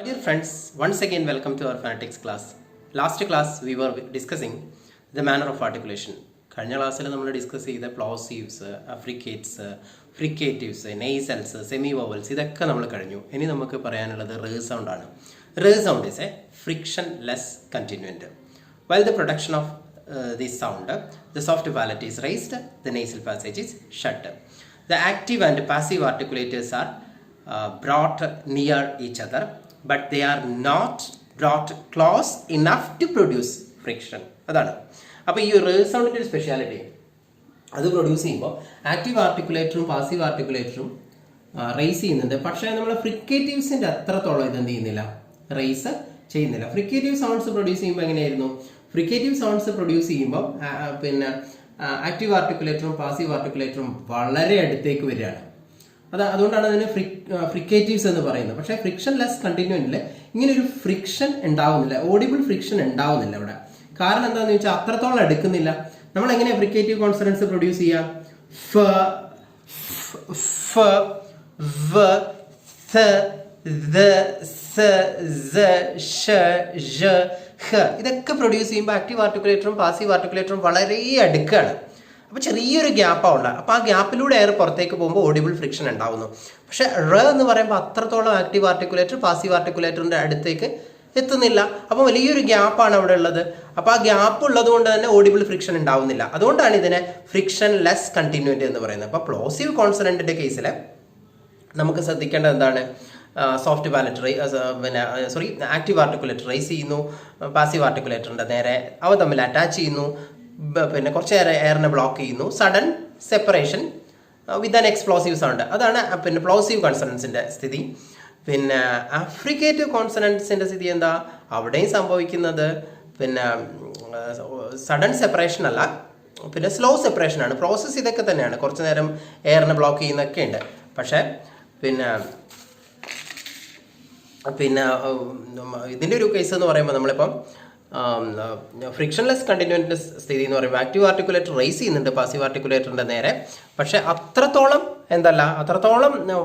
Dear friends, once again welcome to our Phonetics class. Last class we were discussing the manner of articulation. കഴിഞ്ഞ ക്ലാസ്സിൽ നമ്മൾ discuss ചെയ്ത plosives, affricates, fricatives, nasals, semi vowels ഇതൊക്കെ നമ്മൾ കഴിഞ്ഞു. ഇനി നമുക്ക് പറയാനുള്ളത് റേ സൗണ്ട് ആണ്. Ray sound is a frictionless continuant. While the production of this sound, the soft palate is raised, the nasal passage is shut. The active and passive articulators are brought near each other, but they are not brought close enough to produce friction. അതാണ്. അപ്പോൾ ഈ ray സൗണ്ടിൻ്റെ ഒരു speciality, അത് produce ചെയ്യുമ്പോൾ active ആർട്ടിക്കുലേറ്ററും passive ആർട്ടിക്കുലേറ്ററും raise ചെയ്യുന്നുണ്ട്. പക്ഷേ നമ്മൾ ഫ്രിക്കേറ്റീവ്സിൻ്റെ അത്രത്തോളം ഇതെന്ത് ചെയ്യുന്നില്ല, റേസ് ചെയ്യുന്നില്ല. ഫ്രിക്കേറ്റീവ് സൗണ്ട്സ് പ്രൊഡ്യൂസ് ചെയ്യുമ്പോൾ എങ്ങനെയായിരുന്നു? ഫ്രിക്കേറ്റീവ് സൗണ്ട്സ് പ്രൊഡ്യൂസ് ചെയ്യുമ്പോൾ പിന്നെ ആക്റ്റീവ് ആർട്ടിക്കുലേറ്ററും പാസീവ് ആർട്ടിക്കുലേറ്ററും വളരെ അടുത്തേക്ക് വരികയാണ്. അതുകൊണ്ടാണ് അതിന് ഫ്രിക്കേറ്റീവ്സ് എന്ന് പറയുന്നത്. പക്ഷേ ഫ്രിക്ഷൻ ലെസ് കണ്ടിന്യൂൻ്റിൽ ഇങ്ങനെ ഒരു ഫ്രിക്ഷൻ ഉണ്ടാവുന്നില്ല, ഓഡിബിൾ ഫ്രിക്ഷൻ ഉണ്ടാവുന്നില്ല ഇവിടെ. കാരണം എന്താണെന്ന് വെച്ചാൽ അത്രത്തോളം എടുക്കുന്നില്ല. നമ്മൾ എങ്ങനെയാണ് ഫ്രിക്കേറ്റീവ് കോൺസണൻസ് പ്രൊഡ്യൂസ് ചെയ്യാം? ഫ, ഫ്, വ, ഥ, ദ, സ, സ, ഷ, ഴ, ഹ ഇതൊക്കെ പ്രൊഡ്യൂസ് ചെയ്യുമ്പോൾ ആക്റ്റീവ് ആർട്ടിക്കുലേറ്ററും പാസീവ് ആർട്ടിക്കുലേറ്ററും വളരെ അടുക്കാണ്. അപ്പോൾ ചെറിയൊരു ഗ്യാപ്പാണ് ഉള്ളത്. അപ്പോൾ ആ ഗ്യാപ്പിലൂടെ എയർ പുറത്തേക്ക് പോകുമ്പോൾ ഓഡിബിൾ ഫ്രിക്ഷൻ ഉണ്ടാവുന്നു. പക്ഷേ റ എന്ന് പറയുമ്പോൾ അത്രത്തോളം ആക്റ്റീവ് ആർട്ടിക്കുലേറ്റർ പാസീവ് ആർട്ടിക്കുലേറ്ററിൻ്റെ അടുത്തേക്ക് എത്തുന്നില്ല. അപ്പോൾ വലിയൊരു ഗ്യാപ്പാണ് അവിടെ ഉള്ളത്. അപ്പോൾ ആ ഗ്യാപ്പ് ഉള്ളത് കൊണ്ട് തന്നെ ഓഡിബിൾ ഫ്രിക്ഷൻ ഉണ്ടാവുന്നില്ല. അതുകൊണ്ടാണ് ഇതിനെ ഫ്രിക്ഷൻ ലെസ് കണ്ടിന്യൂറ്റി എന്ന് പറയുന്നത്. അപ്പോൾ പ്ലോസീവ് കോൺസണൻറ്റിൻ്റെ കേസിൽ നമുക്ക് ശ്രദ്ധിക്കേണ്ടത് എന്താണ്? സോഫ്റ്റ് പാലറ്റ് ആക്റ്റീവ് ആർട്ടിക്കുലേറ്റർ റൈസ് ചെയ്യുന്നു, പാസീവ് ആർട്ടിക്കുലേറ്ററിൻ്റെ നേരെ അവ തമ്മിൽ അറ്റാച്ച് ചെയ്യുന്നു, പിന്നെ കുറച്ച് നേരം എയറിനെ ബ്ലോക്ക് ചെയ്യുന്നു, sudden separation with an explosive sound. അതാണ് പിന്നെ പ്ലോസീവ് കോൺസണൻസിൻ്റെ സ്ഥിതി. പിന്നെ അഫ്രിക്കേറ്റീവ് കോൺസണൻസിൻ്റെ സ്ഥിതി എന്താ? അവിടെയും സംഭവിക്കുന്നത് പിന്നെ സഡൻ സെപ്പറേഷൻ അല്ല, പിന്നെ സ്ലോ സെപ്പറേഷനാണ്. പ്രോസസ്സ് ഇതൊക്കെ തന്നെയാണ്, കുറച്ച് നേരം എയറിനെ ബ്ലോക്ക് ചെയ്യുന്നൊക്കെ ഉണ്ട്. പക്ഷേ പിന്നെ ഇതിൻ്റെ ഒരു കേസ് എന്ന് പറയുമ്പോൾ നമ്മളിപ്പം ഫ്രിക്ഷൻലെസ് കണ്ടിന്യൂറ്റിൻ്റെ സ്ഥിതി എന്ന് പറയുമ്പോൾ ആക്റ്റീവ് ആർട്ടിക്കുലേറ്റർ റൈസ് ചെയ്യുന്നുണ്ട് പാസീവ് ആർട്ടിക്കുലേറ്ററിൻ്റെ നേരെ. പക്ഷേ അത്രത്തോളം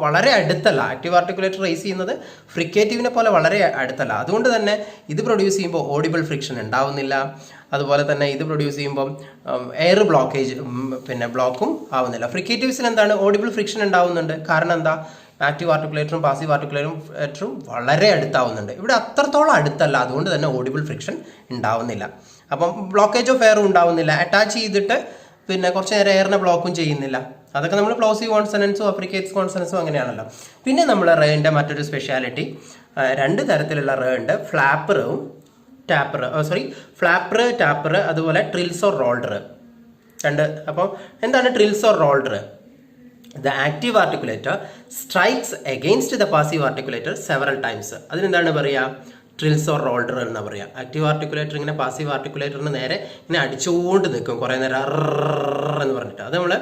വളരെ അടുത്തല്ല. ആക്റ്റീവ് ആർട്ടിക്കുലേറ്റർ റൈസ് ചെയ്യുന്നത് ഫ്രിക്കേറ്റീവിനെ പോലെ വളരെ അടുത്തല്ല. അതുകൊണ്ട് തന്നെ ഇത് പ്രൊഡ്യൂസ് ചെയ്യുമ്പോൾ ഓഡിബിൾ ഫ്രിക്ഷൻ ഉണ്ടാവുന്നില്ല. അതുപോലെ തന്നെ ഇത് പ്രൊഡ്യൂസ് ചെയ്യുമ്പം എയർ ബ്ലോക്കേജ് ബ്ലോക്കും ആവുന്നില്ല. ഫ്രിക്കേറ്റീവ്സിൽ എന്താണ്? ഓഡിബിൾ ഫ്രിക്ഷൻ ഉണ്ടാവുന്നുണ്ട്. കാരണം എന്താ? ആക്റ്റീവ് ആർട്ടിക്കുലേറ്ററും പാസീവ് ആർട്ടിക്കുലേറ്ററും വളരെ അടുത്താവുന്നുണ്ട്. ഇവിടെ അത്രത്തോളം അടുത്തല്ല, അതുകൊണ്ട് തന്നെ ഓഡിബിൾ ഫ്രിക്ഷൻ ഉണ്ടാവുന്നില്ല. അപ്പം ബ്ലോക്കേജ് ഓഫ് എയറും ഉണ്ടാവുന്നില്ല. അറ്റാച്ച് ചെയ്തിട്ട് കുറച്ച് നേരം എയറിനെ ബ്ലോക്കും ചെയ്യുന്നില്ല. അതൊക്കെ നമ്മൾ പ്ലോസീവ് കോൺസണൻസും അഫ്രിക്കേറ്റ്സ് കോൺസണൻസും അങ്ങനെയാണല്ലോ. പിന്നെ നമ്മൾ റേൻ്റെ മറ്റൊരു സ്പെഷ്യാലിറ്റി, രണ്ട് തരത്തിലുള്ള റേ ഉണ്ട്. ഫ്ലാപ്പറും ഫ്ലാപ്പർ, ടാപ്പർ, അതുപോലെ ട്രിൽസ് ഓർ റോൾഡർ രണ്ട്. അപ്പോൾ എന്താണ് trills or rolled? The active articulator strikes against the passive articulator several times. അതിനെന്താണ് പറയുക? ട്രിൽസ് ഓർ റോൾഡർ എന്ന് പറയുക. ആക്റ്റീവ് ആർട്ടിക്കുലേറ്റർ ഇങ്ങനെ പാസീവ് ആർട്ടിക്കുലേറ്ററിന് നേരെ ഇങ്ങനെ അടിച്ചുകൊണ്ട് നിൽക്കും കുറേ നേരം എന്ന് പറഞ്ഞിട്ട്. അത് നമ്മൾ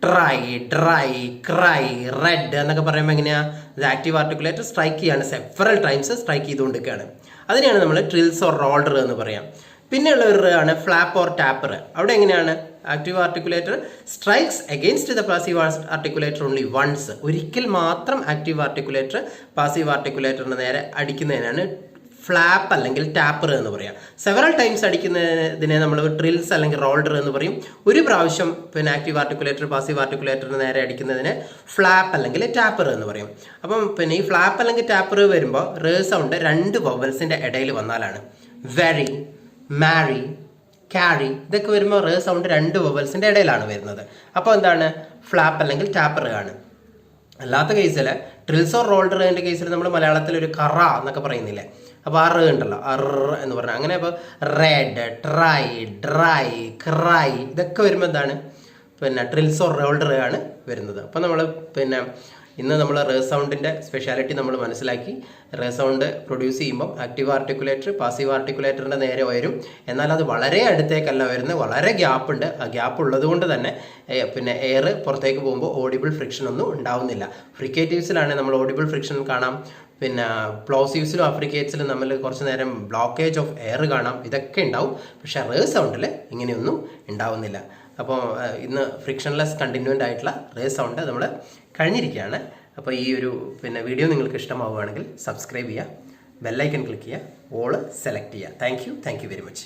ട്രൈ, ഡ്രൈ, ക്രൈ, റെഡ് എന്നൊക്കെ പറയുമ്പോൾ എങ്ങനെയാണ്? ഇത് ആക്റ്റീവ് ആർട്ടിക്കുലേറ്റർ സ്ട്രൈക്ക് ചെയ്യാണ്, സെവറൽ ടൈംസ് സ്ട്രൈക്ക് ചെയ്തുകൊണ്ടിരിക്കുകയാണ്. അതിനെയാണ് നമ്മൾ ട്രിൽസ് ഓർ റോൾഡർ എന്ന് പറയാം. പിന്നെയുള്ള ഒരു ആണ് ഫ്ലാപ്പ് ഓർ ടാപ്പർ. അവിടെ എങ്ങനെയാണ്? Active articulator strikes against the passive articulator only once. ഒരിക്കൽ മാത്രം ആക്റ്റീവ് ആർട്ടിക്കുലേറ്റർ പാസീവ് ആർട്ടിക്കുലേറ്ററിന് നേരെ അടിക്കുന്നതിനാണ് ഫ്ലാപ്പ് അല്ലെങ്കിൽ ടാപ്പർ എന്ന് പറയാം. സെവറൽ ടൈംസ് അടിക്കുന്നതിനെ നമ്മൾ ട്രിൽസ് അല്ലെങ്കിൽ റോൾഡർ എന്ന് പറയും. ഒരു പ്രാവശ്യം ആക്റ്റീവ് ആർട്ടിക്കുലേറ്റർ പാസീവ് ആർട്ടിക്കുലേറ്ററിന് നേരെ അടിക്കുന്നതിനെ ഫ്ലാപ്പ് അല്ലെങ്കിൽ ടാപ്പർ എന്ന് പറയും. അപ്പം ഈ ഫ്ലാപ്പ് അല്ലെങ്കിൽ ടാപ്പർ വരുമ്പോൾ റേ സൗണ്ട് രണ്ട് വവൽസിൻ്റെ ഇടയിൽ വന്നാലാണ്. വെരി, മാരി, ക്യാരി ഇതൊക്കെ വരുമ്പോൾ റേ സൗണ്ട് രണ്ട് വവൽസിൻ്റെ ഇടയിലാണ് വരുന്നത്. അപ്പോൾ എന്താണ്? ഫ്ലാപ്പ് അല്ലെങ്കിൽ ടാപ്പർ ആണ്. അല്ലാത്ത കേസിൽ ട്രിൽസ് ഓർ റോൾഡറിൻ്റെ കേസിൽ നമ്മൾ മലയാളത്തിൽ ഒരു കറ എന്നൊക്കെ പറയുന്നില്ലേ? അപ്പോൾ ആ റേ ഉണ്ടല്ലോ, എന്ന് പറഞ്ഞാൽ അങ്ങനെ. അപ്പോൾ റെഡ്, ട്രൈ, ഡ്രൈ, ക്രൈ ഇതൊക്കെ വരുമ്പോൾ എന്താണ്? ട്രിൽസ് ഓർ റോൾഡർ ആണ് വരുന്നത്. അപ്പോൾ നമ്മൾ ഇന്ന് നമ്മൾ റേ സൗണ്ടിൻ്റെ സ്പെഷ്യാലിറ്റി നമ്മൾ മനസ്സിലാക്കി. റേ സൗണ്ട് പ്രൊഡ്യൂസ് ചെയ്യുമ്പം ആക്റ്റീവ് ആർട്ടിക്കുലേറ്റർ പാസീവ് ആർട്ടിക്കുലേറ്ററിൻ്റെ നേരെ വരും. എന്നാൽ അത് വളരെ അടുത്തേക്കല്ല വരുന്നത്, വളരെ ഗ്യാപ്പ് ഉണ്ട്. ആ ഗ്യാപ്പ് ഉള്ളത് കൊണ്ട് തന്നെ എയർ പുറത്തേക്ക് പോകുമ്പോൾ ഓഡിബിൾ ഫ്രിക്ഷൻ ഒന്നും ഉണ്ടാവുന്നില്ല. ഫ്രിക്കേറ്റീവ്സിലാണെങ്കിൽ നമ്മൾ ഓഡിബിൾ ഫ്രിക്ഷൻ കാണാം. പ്ലോസീവ്സിലും അഫ്രിക്കേറ്റ്സിലും നമ്മൾ കുറച്ച് നേരം ബ്ലോക്കേജ് ഓഫ് എയർ കാണാം. ഇതൊക്കെ ഉണ്ടാവും. പക്ഷേ റേ സൗണ്ടിൽ ഇങ്ങനെയൊന്നും ഉണ്ടാവുന്നില്ല. അപ്പോൾ ഇന്ന് ഫ്രിക്ഷൻലെസ് കണ്ടിന്യൂൻ്റ് ആയിട്ടുള്ള റേ സൗണ്ട് നമ്മൾ കഴിഞ്ഞിരിക്കുകയാണ്. അപ്പോൾ ഈ ഒരു വീഡിയോ നിങ്ങൾക്ക് ഇഷ്ടമാവുകയാണെങ്കിൽ സബ്സ്ക്രൈബ് ചെയ്യുക. ബെല്ലൈക്കൺ ക്ലിക്ക് ചെയ്യുക, ഓൾ സെലക്ട് ചെയ്യുക. Thank you very much.